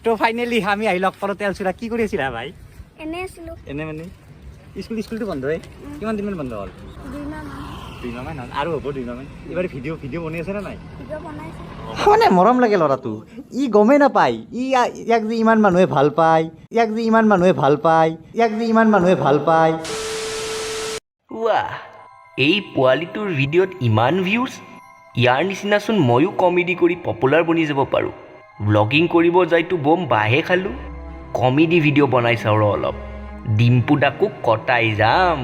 তো ফাইনালি আমি আহি লগ পালো তেলচুৰা কি কৰি আছিলা ভাই এনে আছিলো এনে মানে স্কুলটো বন্ধ হয় কিমান দিন বন্ধ হ'ল 2 মাহ মান আৰু হ'ব 2 মাহ মান এবাৰ ভিডিঅ' বনাই আছে না নাই ভিডিঅ' বনাইছে মানে মৰম লাগে ল'ৰাটো ই গমেই নাপায় ইয়াক যে ইমান মানুহে ভাল পায় ৱাহ এই পোৱালিটোৰ ভিডিঅ'ত ইমান ভিউজ ইয়াৰ নিচিনাচোন ময়ো কমেডি কৰি পপুলাৰ বনি যাব পাৰোঁ ব্লগিং কৰিব যাইতো বম বাহে খালোঁ কমেডি ভিডিঅ' বনাই চাওঁ ৰ অলপ ডিম্পু দাকো কটাই যাম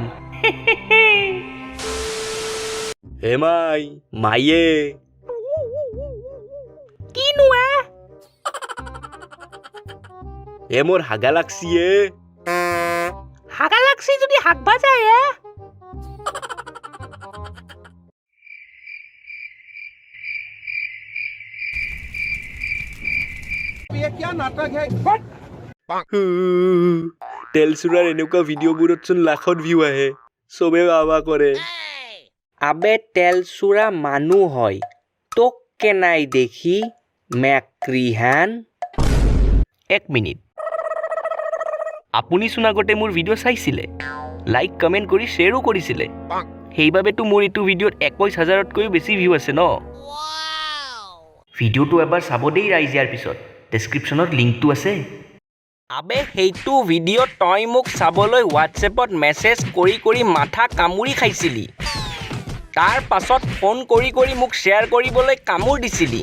হে মায়ে কিনো এ মোৰ হাগা লাগছি যদি হাগবা যায় তেলচুৰাৰ এনেকুৱা ভিডিঅ'বোৰতচোন লাখত ভিউ আহে চবে বাবা কৰে আবে তেলচুৰা মানুহ হয় তোক কেনাই দেখি মেক্ৰি হেন 1 মিনিট আপুনিচোন আগতে মোৰ ভিডিঅ' চাইছিলে লাইক কমেণ্ট কৰি শ্বেয়াৰো কৰিছিলে সেইবাবেতো মোৰ এইটো ভিডিঅ'ত 21,000তকৈও বেছি ভিউ আছে ন ভিডিঅ'টো এবাৰ চাব দেই ৰাইজ ইয়াৰ পিছত ডেছক্ৰিপশ্যনত লিংকটো আছে আবে সেইটো ভিডিঅ' তই মোক চাবলৈ হোৱাটছএপত মেছেজ কৰি মাথা কামুৰি খাইছিলি তাৰ পাছত ফোন কৰি মোক শ্বেয়াৰ কৰিবলৈ কামোৰ দিছিলি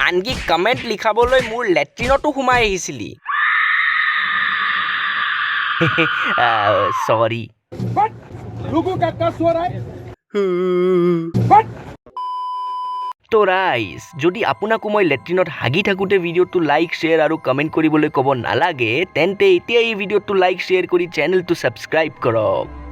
আনকি কমেণ্ট লিখাবলৈ মোৰ লেট্ৰিনতো সোমাই আহিছিলি সৰি তো ৰাইজ যদি আপোনাকো মই লেট্ৰিনত হাগি থাকোঁতে ভিডিঅ'টো লাইক শ্বেয়াৰ আৰু কমেণ্ট কৰিবলৈ ক'ব নালাগে তেন্তে এতিয়া এই ভিডিঅ'টো লাইক শ্বেয়াৰ কৰি চেনেলটো ছাবস্ক্ৰাইব কৰক